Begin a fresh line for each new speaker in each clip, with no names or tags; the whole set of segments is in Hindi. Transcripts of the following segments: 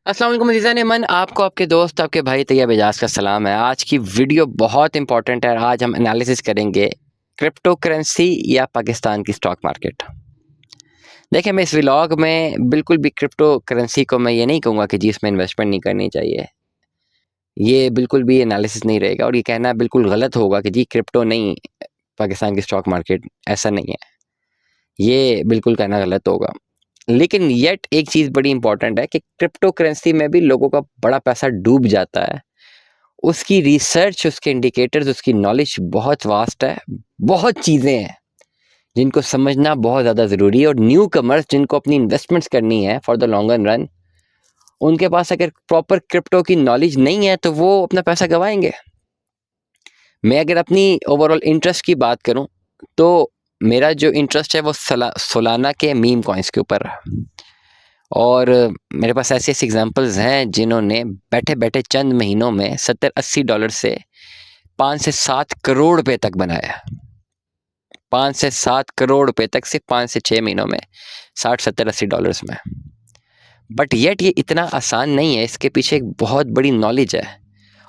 अस्सलाम वालेकुम अज़ीज़ान मन, आपको आपके दोस्त आपके भाई तैयब एजाज का सलाम है। आज की वीडियो बहुत इंपॉर्टेंट है। आज हम एनालिसिस करेंगे क्रिप्टो करेंसी या पाकिस्तान की स्टॉक मार्केट। देखिए, मैं इस व्लॉग में बिल्कुल भी क्रिप्टो करेंसी को मैं ये नहीं कहूँगा कि जी इसमें इन्वेस्टमेंट नहीं करनी चाहिए। ये बिल्कुल भी एनालिसिस नहीं रहेगा और ये कहना बिल्कुल गलत होगा कि जी क्रिप्टो नहीं, पाकिस्तान की स्टॉक मार्केट ऐसा नहीं है। ये बिल्कुल कहना गलत होगा। लेकिन येट एक चीज़ बड़ी इंपॉर्टेंट है कि क्रिप्टो करेंसी में भी लोगों का बड़ा पैसा डूब जाता है। उसकी रिसर्च, उसके इंडिकेटर्स, उसकी नॉलेज बहुत वास्ट है। बहुत चीज़ें हैं जिनको समझना बहुत ज़्यादा ज़रूरी है और न्यू कमर्स जिनको अपनी इन्वेस्टमेंट्स करनी है फॉर द लॉन्गर रन, उनके पास अगर प्रॉपर क्रिप्टो की नॉलेज नहीं है तो वो अपना पैसा गंवाएंगे। मैं अगर अपनी ओवरऑल इंटरेस्ट की बात करूं तो मेरा जो इंटरेस्ट है वो सोलाना के मीम कॉइन्स के ऊपर है। और मेरे पास ऐसे ऐसे एग्जांपल्स हैं जिन्होंने बैठे बैठे चंद महीनों में $70-80 से 5 से 7 करोड़ रुपए तक बनाया। 5 से 7 करोड़ रुपए तक सिर्फ 5 से 6 महीनों में, 60-70-80 डॉलर्स में। बट येट ये इतना आसान नहीं है। इसके पीछे एक बहुत बड़ी नॉलेज है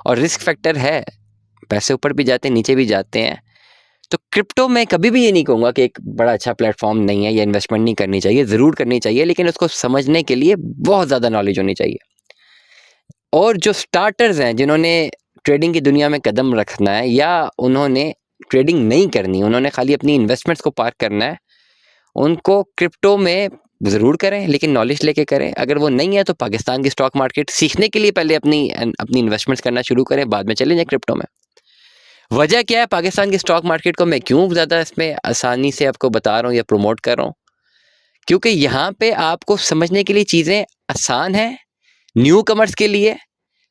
और रिस्क फैक्टर है। पैसे ऊपर भी जाते हैं, नीचे भी जाते हैं। तो क्रिप्टो में कभी भी ये नहीं कहूँगा कि एक बड़ा अच्छा प्लेटफॉर्म नहीं है या इन्वेस्टमेंट नहीं करनी चाहिए। ज़रूर करनी चाहिए, लेकिन उसको समझने के लिए बहुत ज़्यादा नॉलेज होनी चाहिए। और जो स्टार्टर्स हैं, जिन्होंने ट्रेडिंग की दुनिया में कदम रखना है या उन्होंने ट्रेडिंग नहीं करनी, उन्होंने खाली अपनी इन्वेस्टमेंट्स को पार्क करना है, उनको क्रिप्टो में ज़रूर करें, लेकिन नॉलेज लेके करें। अगर वो नहीं है तो पाकिस्तान की स्टॉक मार्केट सीखने के लिए पहले अपनी अपनी इन्वेस्टमेंट्स करना शुरू करें, बाद में चले जाएं क्रिप्टो में। वजह क्या है पाकिस्तान की स्टॉक मार्केट को मैं क्यों ज़्यादा इसमें आसानी से आपको बता रहा हूँ या प्रमोट कर रहा हूँ? क्योंकि यहाँ पे आपको समझने के लिए चीज़ें आसान हैं। न्यू कमर्स के लिए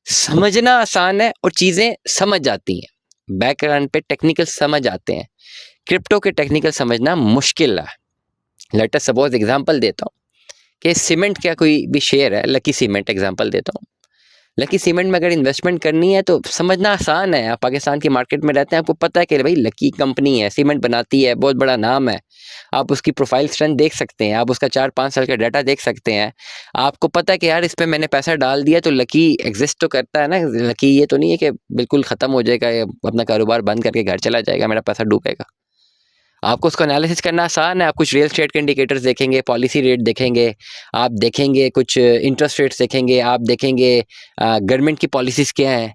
समझना आसान है और चीज़ें समझ जाती हैं। बैकग्राउंड पे टेक्निकल समझ आते हैं। क्रिप्टो के टेक्निकल समझना मुश्किल है। लेट अस सपोज एग्जांपल देता हूँ कि सीमेंट का कोई भी शेयर है, लकी सीमेंट एग्जांपल देता हूँ। लकी सीमेंट में अगर इन्वेस्टमेंट करनी है तो समझना आसान है। आप पाकिस्तान की मार्केट में रहते हैं, आपको पता है कि भाई लकी कंपनी है, सीमेंट बनाती है, बहुत बड़ा नाम है। आप उसकी प्रोफाइल स्ट्रेंथ देख सकते हैं, आप उसका 4-5 साल का डाटा देख सकते हैं। आपको पता है कि यार इस पे मैंने पैसा डाल दिया तो लकी एग्जिस्ट तो करता है ना। लकी ये तो नहीं है कि बिल्कुल ख़त्म हो जाएगा या अपना कारोबार बंद करके घर चला जाएगा, मेरा पैसा डूबेगा। आपको उसका एनालिसिस करना आसान है। आप कुछ रियल एस्टेट के इंडिकेटर्स देखेंगे, पॉलिसी रेट देखेंगे, आप देखेंगे कुछ इंटरेस्ट रेट्स देखेंगे, आप देखेंगे गवर्नमेंट की पॉलिसीज़ क्या हैं,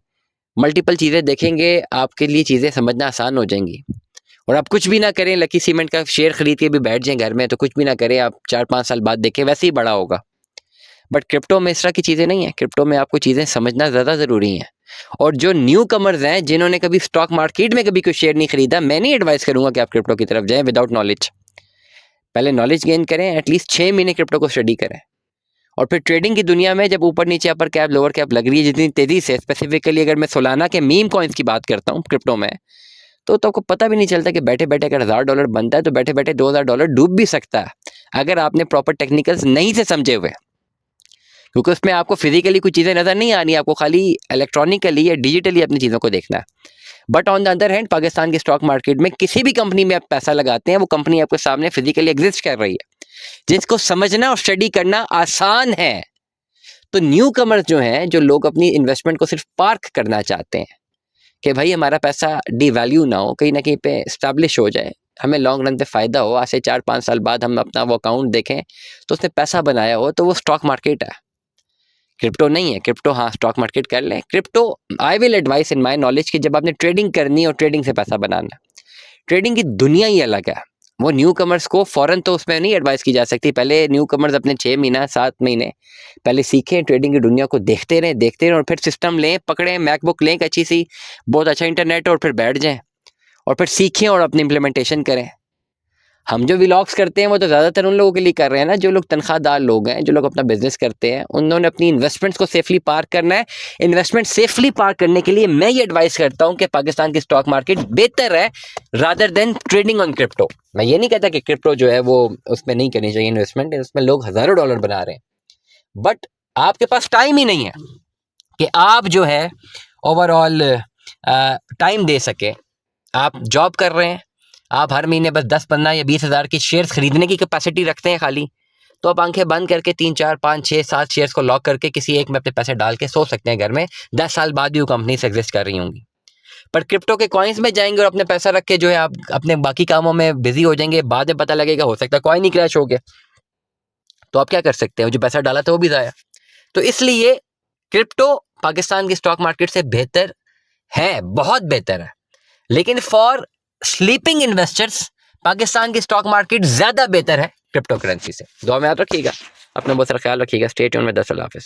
मल्टीपल चीज़ें देखेंगे, आपके लिए चीज़ें समझना आसान हो जाएंगी। और आप कुछ भी ना करें, लकी सीमेंट का शेयर खरीद के भी बैठ जाएं घर में, तो कुछ भी ना करें, आप 4-5 साल बाद देखें वैसे ही बड़ा होगा। बट क्रिप्टो में इस तरह की चीज़ें नहीं है। क्रिप्टो में आपको चीज़ें समझना ज़्यादा ज़रूरी हैं। और जो न्यू कमर्स हैं, जिन्होंने कभी स्टॉक मार्केट में कभी कोई शेयर नहीं खरीदा, मैं नहीं एडवाइस करूंगा कि आप क्रिप्टो की तरफ जाएं विदाउट नॉलेज। पहले नॉलेज गेन करें, एटलीस्ट 6 महीने क्रिप्टो को स्टडी करें। और फिर ट्रेडिंग की दुनिया में जब ऊपर नीचे अपर कैप लोअर कैप लग रही है जितनी तेज़ी से, स्पेसिफिकली अगर मैं सोलाना के मीम कॉइन्स की बात करता हूँ क्रिप्टो में, तो आपको पता भी नहीं चलता कि बैठे बैठे अगर $1000 बनता है तो बैठे बैठे $2000 डूब भी सकता है, अगर आपने प्रॉपर टेक्निकल्स नहीं से समझे हुए। क्योंकि उसमें आपको फिजिकली कुछ चीज़ें नज़र नहीं आ रही, आपको खाली इलेक्ट्रॉनिकली या डिजिटली अपनी चीज़ों को देखना है। But on the other hand, Pakistan के स्टॉक मार्केट में किसी भी कंपनी में आप पैसा लगाते हैं, वो कंपनी आपके सामने फिजिकली एग्जिस्ट कर रही है, जिसको समझना और स्टडी करना आसान है। तो न्यू कमर्स जो हैं, जो लोग अपनी इन्वेस्टमेंट को सिर्फ पार्क करना चाहते हैं कि भाई हमारा पैसा डिवैल्यू ना हो, कहीं ना कहीं पे स्टैब्लिश हो जाए, हमें लॉन्ग रन पे फ़ायदा हो, आज से 4-5 साल बाद हम अपना वो अकाउंट देखें तो उसने पैसा बनाया हो, तो वो स्टॉक मार्केट है, क्रिप्टो नहीं है। क्रिप्टो हाँ, स्टॉक मार्केट कर लें। Crypto I will advice in my knowledge कि जब आपने ट्रेडिंग करनी है और ट्रेडिंग से पैसा बनाना है, ट्रेडिंग की दुनिया ही अलग है। वो न्यू कमर्स को फ़ौरन तो उसमें नहीं एडवाइस की जा सकती। पहले न्यू कमर्स अपने 6 महीना 7 महीने पहले सीखें, ट्रेडिंग की दुनिया को देखते रहें और फिर सिस्टम लें, पकड़ें, मैकबुक लें एक अच्छी सी, बहुत अच्छा इंटरनेट और फिर बैठ जाएं और फिर सीखें और अपनी इम्प्लीमेंटेशन करें। हम जो व्लॉग्स करते हैं वो तो ज़्यादातर उन लोगों के लिए कर रहे हैं ना, जो लोग तनख्वाहदार लोग हैं, जो लोग अपना बिजनेस करते हैं, उन्होंने अपनी इन्वेस्टमेंट्स को सेफली पार्क करना है। इन्वेस्टमेंट सेफली पार्क करने के लिए मैं ये एडवाइस करता हूँ कि पाकिस्तान की स्टॉक मार्केट बेहतर है rather than trading on crypto. मैं ये नहीं कहता कि क्रिप्टो जो है वो उसमें नहीं करनी चाहिए इन्वेस्टमेंट, उसमें लोग हज़ारों डॉलर बना रहे हैं, बट आपके पास टाइम ही नहीं है कि आप जो है ओवरऑल टाइम दे सके। आप जॉब कर रहे हैं, आप हर महीने बस 10, 15 या 20 हज़ार के शेयर्स खरीदने की कैपेसिटी रखते हैं खाली, तो आप आंखें बंद करके 3 4 5 6 7 शेयर्स को लॉक करके किसी एक में अपने पैसे डाल के सो सकते हैं घर में। 10 साल बाद भी वो कंपनीज एग्जिस्ट कर रही होंगी। पर क्रिप्टो के कॉइन्स में जाएंगे और अपने पैसा रख के जो है आप अपने बाकी कामों में बिजी हो जाएंगे। बाद में पता लगेगा, हो सकता है कॉइन ही क्रैश हो गया, तो आप क्या कर सकते हैं? जो पैसा डाला था वो भी जाया। तो इसलिए क्रिप्टो पाकिस्तान की स्टॉक मार्केट से बेहतर है, बहुत बेहतर है। लेकिन फॉर स्लीपिंग इन्वेस्टर्स पाकिस्तान की स्टॉक मार्केट ज्यादा बेहतर है क्रिप्टो करेंसी से। दुआ में याद रखिएगा, अपना बहुत सारा ख्याल रखिएगा। स्टे ट्यून में। 10 अल्लाह हाफिज़।